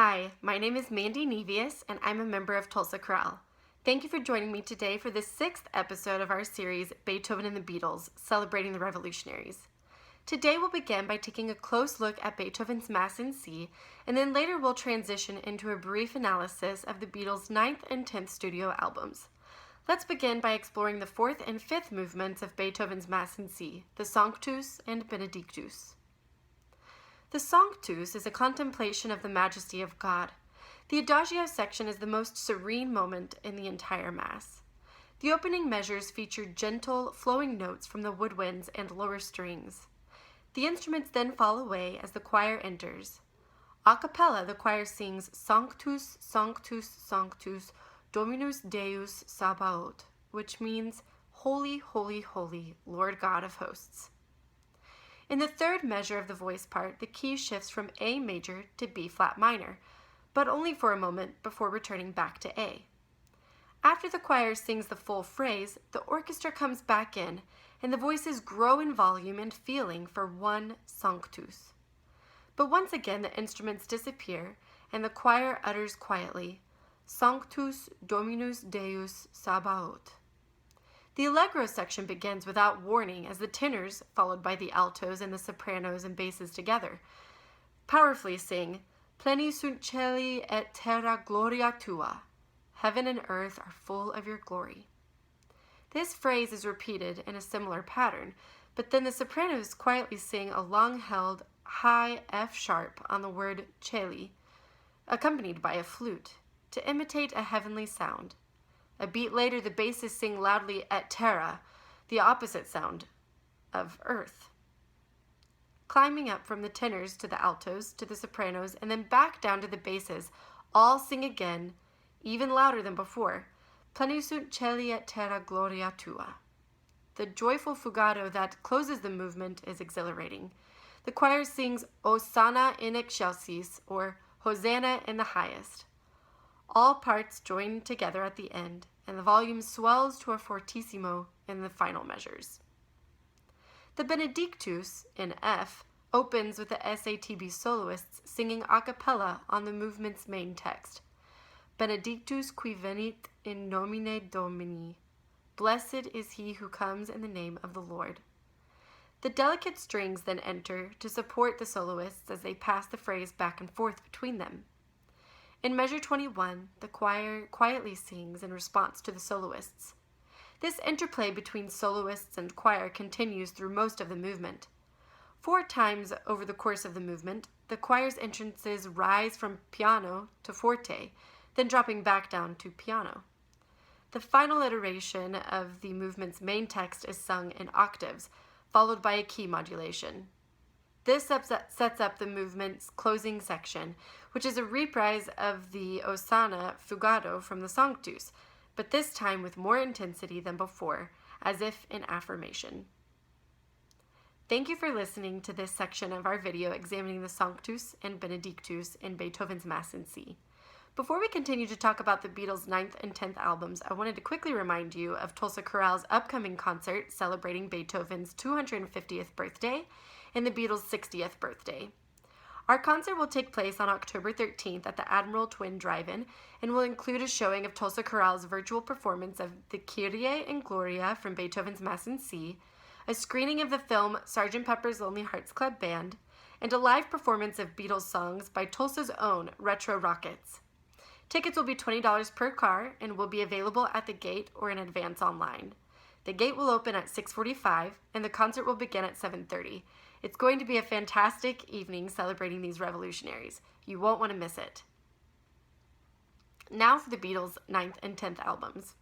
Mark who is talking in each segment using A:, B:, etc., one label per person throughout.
A: Hi, my name is Mandy Nevius, and I'm a member of Tulsa Chorale. Thank you for joining me today for the 6th episode of our series, Beethoven and the Beatles, Celebrating the Revolutionaries. Today we'll begin by taking a close look at Beethoven's Mass in C, and then later we'll transition into a brief analysis of the Beatles' 9th and 10th studio albums. Let's begin by exploring the 4th and 5th movements of Beethoven's Mass in C, the Sanctus and Benedictus. The Sanctus is a contemplation of the majesty of God. The Adagio section is the most serene moment in the entire Mass. The opening measures feature gentle, flowing notes from the woodwinds and lower strings. The instruments then fall away as the choir enters. A cappella, the choir sings Sanctus, Sanctus, Sanctus, Dominus Deus Sabaoth, which means, Holy, Holy, Holy, Lord God of Hosts. In the third measure of the voice part, the key shifts from A major to B flat minor, but only for a moment before returning back to A. After the choir sings the full phrase, the orchestra comes back in, and the voices grow in volume and feeling for one Sanctus. But once again the instruments disappear, and the choir utters quietly, Sanctus Dominus Deus Sabaoth. The allegro section begins without warning as the tenors, followed by the altos and the sopranos and basses together, powerfully sing, Pleni sunt caeli et terra gloria tua. Heaven and earth are full of your glory. This phrase is repeated in a similar pattern, but then the sopranos quietly sing a long-held high F sharp on the word caeli, accompanied by a flute, to imitate a heavenly sound. A beat later, the basses sing loudly et terra, the opposite sound of earth. Climbing up from the tenors to the altos to the sopranos and then back down to the basses, all sing again, even louder than before, Pleni sunt caeli et terra gloria tua. The joyful fugato that closes the movement is exhilarating. The choir sings Hosanna in excelsis, or Hosanna in the highest. All parts join together at the end, and the volume swells to a fortissimo in the final measures. The Benedictus, in F, opens with the SATB soloists singing a cappella on the movement's main text. Benedictus qui venit in nomine Domini. Blessed is he who comes in the name of the Lord. The delicate strings then enter to support the soloists as they pass the phrase back and forth between them. In measure 21, the choir quietly sings in response to the soloists. This interplay between soloists and choir continues through most of the movement. 4 times over the course of the movement, the choir's entrances rise from piano to forte, then dropping back down to piano. The final iteration of the movement's main text is sung in octaves, followed by a key modulation. This sets up the movement's closing section, which is a reprise of the Hosanna fugato from the Sanctus, but this time with more intensity than before, as if in affirmation. Thank you for listening to this section of our video examining the Sanctus and Benedictus in Beethoven's Mass in C. Before we continue to talk about the Beatles' 9th and 10th albums, I wanted to quickly remind you of Tulsa Chorale's upcoming concert celebrating Beethoven's 250th birthday and the Beatles' 60th birthday. Our concert will take place on October 13th at the Admiral Twin Drive-In and will include a showing of Tulsa Chorale's virtual performance of the Kyrie and Gloria from Beethoven's Mass in C, a screening of the film Sgt. Pepper's Lonely Hearts Club Band, and a live performance of Beatles songs by Tulsa's own Retro Rockets. Tickets will be $20 per car and will be available at the gate or in advance online. The gate will open at 6:45 and the concert will begin at 7:30. It's going to be a fantastic evening celebrating these revolutionaries. You won't want to miss it. Now for the Beatles' 9th and 10th albums.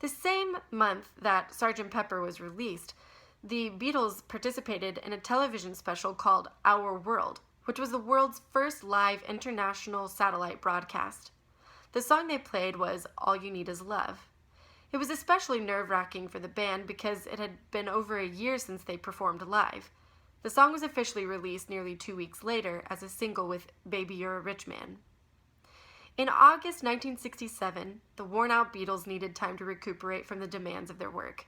A: The same month that Sgt. Pepper was released, the Beatles participated in a television special called Our World, which was the world's first live international satellite broadcast. The song they played was All You Need Is Love. It was especially nerve-wracking for the band because it had been over a year since they performed live. The song was officially released nearly 2 weeks later as a single with Baby You're a Rich Man. In August 1967, the worn-out Beatles needed time to recuperate from the demands of their work.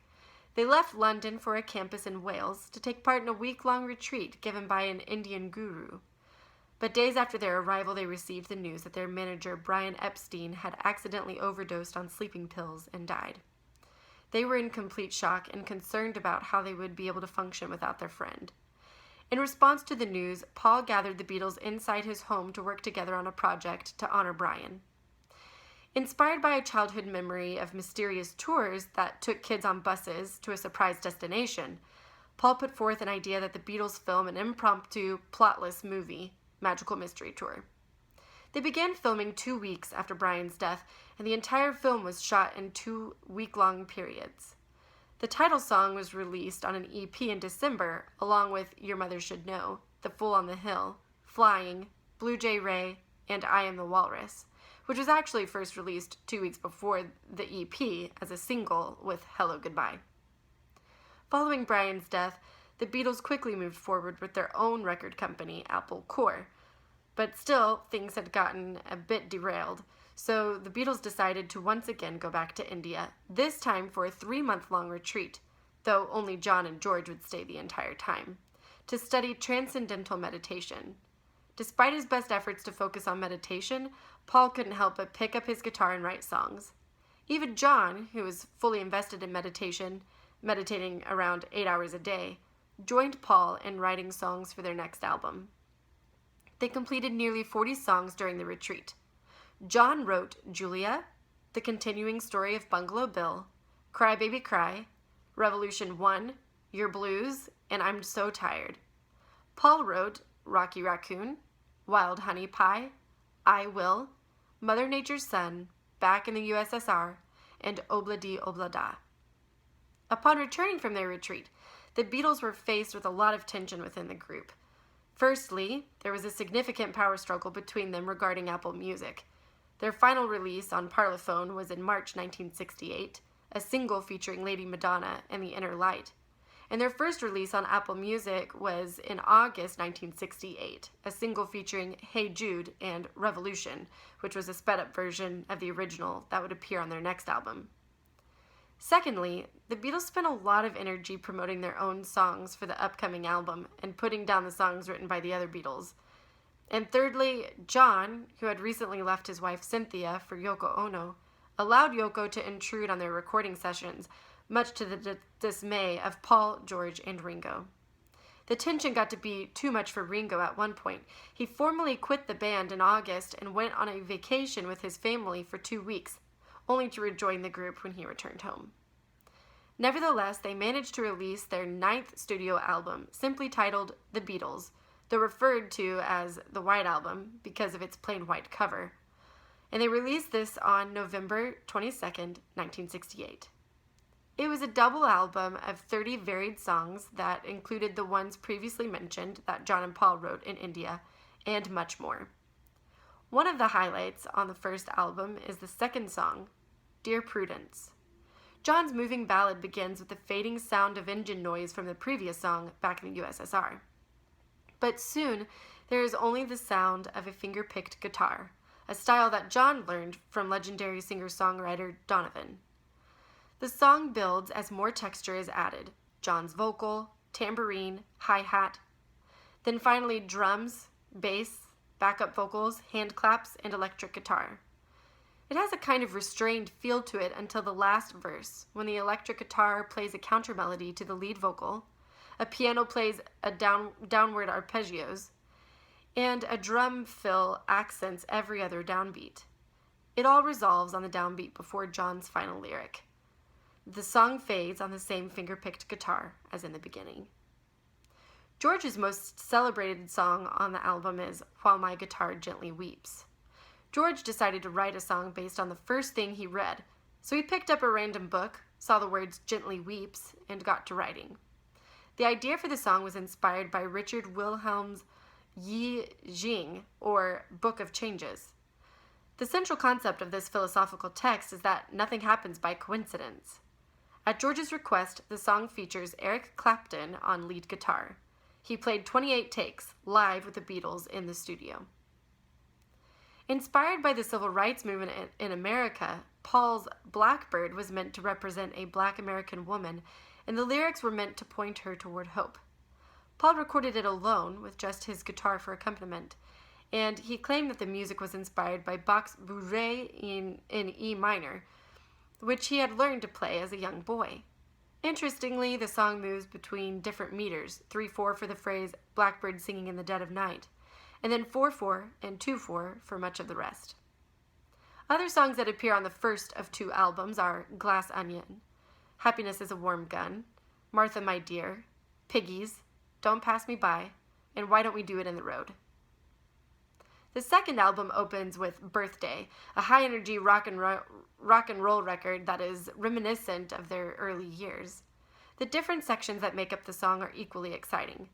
A: They left London for a campus in Wales to take part in a week-long retreat given by an Indian guru. But days after their arrival, they received the news that their manager, Brian Epstein, had accidentally overdosed on sleeping pills and died. They were in complete shock and concerned about how they would be able to function without their friend. In response to the news, Paul gathered the Beatles inside his home to work together on a project to honor Brian. Inspired by a childhood memory of mysterious tours that took kids on buses to a surprise destination, Paul put forth an idea that the Beatles film an impromptu, plotless movie, Magical Mystery Tour. They began filming 2 weeks after Brian's death, and the entire film was shot in 2-week-long periods. The title song was released on an EP in December, along with Your Mother Should Know, The Fool on the Hill, Flying, Blue Jay Ray, and I Am the Walrus, which was actually first released 2 weeks before the EP as a single with Hello Goodbye. Following Brian's death, the Beatles quickly moved forward with their own record company, Apple Corps. But still, things had gotten a bit derailed, so the Beatles decided to once again go back to India, this time for a 3-month-long retreat, though only John and George would stay the entire time, to study transcendental meditation. Despite his best efforts to focus on meditation, Paul couldn't help but pick up his guitar and write songs. Even John, who was fully invested in meditation, meditating around 8 hours a day, joined Paul in writing songs for their next album. They completed nearly 40 songs during the retreat. John wrote Julia, The Continuing Story of Bungalow Bill, Cry Baby Cry, Revolution 1, Your Blues, and I'm So Tired. Paul wrote Rocky Raccoon, Wild Honey Pie, I Will, Mother Nature's Son, Back in the USSR, and Obla Di Obla Da. Upon returning from their retreat, the Beatles were faced with a lot of tension within the group. Firstly, there was a significant power struggle between them regarding Apple Music. Their final release on Parlophone was in March 1968, a single featuring Lady Madonna and The Inner Light. And their first release on Apple Music was in August 1968, a single featuring Hey Jude and Revolution, which was a sped-up version of the original that would appear on their next album. Secondly, the Beatles spent a lot of energy promoting their own songs for the upcoming album and putting down the songs written by the other Beatles. And thirdly, John, who had recently left his wife Cynthia for Yoko Ono, allowed Yoko to intrude on their recording sessions, much to the dismay of Paul, George, and Ringo. The tension got to be too much for Ringo at one point. He formally quit the band in August and went on a vacation with his family for 2 weeks, only to rejoin the group when he returned home. Nevertheless, they managed to release their 9th studio album, simply titled The Beatles, though referred to as the White Album because of its plain white cover. And they released this on November 22nd, 1968. It was a double album of 30 varied songs that included the ones previously mentioned that John and Paul wrote in India, and much more. One of the highlights on the first album is the second song, Dear Prudence. John's moving ballad begins with the fading sound of engine noise from the previous song, Back in the USSR. But soon, there is only the sound of a finger-picked guitar, a style that John learned from legendary singer-songwriter Donovan. The song builds as more texture is added, John's vocal, tambourine, hi-hat, then finally drums, bass, backup vocals, hand claps, and electric guitar. It has a kind of restrained feel to it until the last verse, when the electric guitar plays a counter melody to the lead vocal, a piano plays a downward arpeggios, and a drum fill accents every other downbeat. It all resolves on the downbeat before John's final lyric. The song fades on the same finger-picked guitar as in the beginning. George's most celebrated song on the album is While My Guitar Gently Weeps. George decided to write a song based on the first thing he read, so he picked up a random book, saw the words gently weeps, and got to writing. The idea for the song was inspired by Richard Wilhelm's Yi Jing, or Book of Changes. The central concept of this philosophical text is that nothing happens by coincidence. At George's request, the song features Eric Clapton on lead guitar. He played 28 takes, live with the Beatles in the studio. Inspired by the civil rights movement in America, Paul's Blackbird was meant to represent a Black American woman, and the lyrics were meant to point her toward hope. Paul recorded it alone, with just his guitar for accompaniment, and he claimed that the music was inspired by Bach's Bourrée in E minor, which he had learned to play as a young boy. Interestingly, the song moves between different meters, 3/4 for the phrase "blackbird singing in the dead of night," and then 4/4 and 2/4 for much of the rest. Other songs that appear on the first of 2 albums are Glass Onion, Happiness is a Warm Gun, Martha My Dear, Piggies, Don't Pass Me By, and Why Don't We Do It in the Road. The second album opens with Birthday, a high-energy rock and roll record that is reminiscent of their early years. The different sections that make up the song are equally exciting.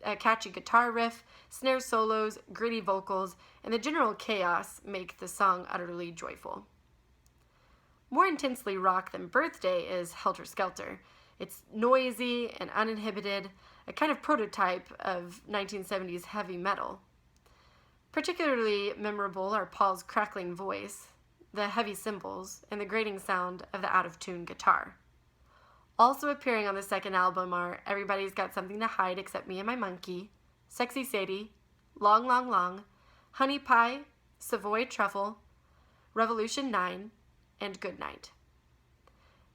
A: A catchy guitar riff, snare solos, gritty vocals, and the general chaos make the song utterly joyful. More intensely rock than Birthday is Helter Skelter. It's noisy and uninhibited, a kind of prototype of 1970s heavy metal. Particularly memorable are Paul's crackling voice, the heavy cymbals, and the grating sound of the out-of-tune guitar. Also appearing on the second album are Everybody's Got Something to Hide Except Me and My Monkey, Sexy Sadie, Long, Long, Long, Honey Pie, Savoy Truffle, Revolution 9, and Good Night.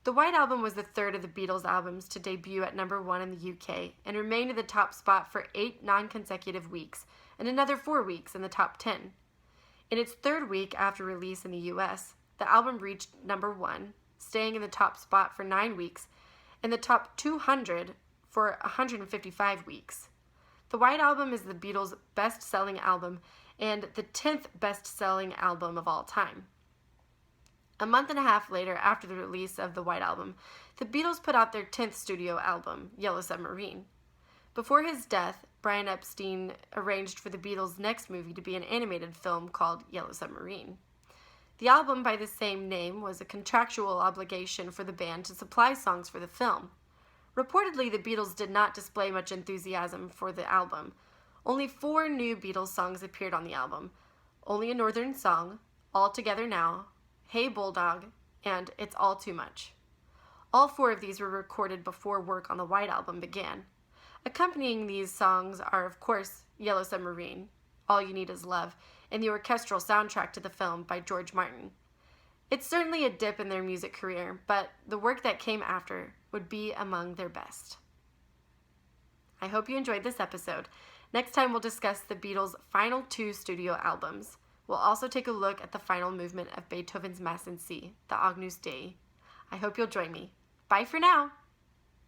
A: The White Album was the third of the Beatles albums to debut at number 1 in the UK and remained in the top spot for 8 non-consecutive weeks and another 4 weeks in the top 10. In its third week after release in the US, the album reached number 1, staying in the top spot for 9 weeks and the top 200 for 155 weeks. The White Album is the Beatles' best-selling album and the 10th best-selling album of all time. A month and a half later, after the release of the White Album, the Beatles put out their 10th studio album, Yellow Submarine. Before his death, Brian Epstein arranged for the Beatles' next movie to be an animated film called Yellow Submarine. The album by the same name was a contractual obligation for the band to supply songs for the film. Reportedly, the Beatles did not display much enthusiasm for the album. Only 4 new Beatles songs appeared on the album: Only a Northern Song, All Together Now, Hey Bulldog, and It's All Too Much. All 4 of these were recorded before work on the White Album began. Accompanying these songs are, of course, Yellow Submarine, All You Need Is Love, and the orchestral soundtrack to the film by George Martin. It's certainly a dip in their music career, but the work that came after would be among their best. I hope you enjoyed this episode. Next time we'll discuss the Beatles' final 2 studio albums. We'll also take a look at the final movement of Beethoven's Mass in C, the Agnus Dei. I hope you'll join me. Bye for now!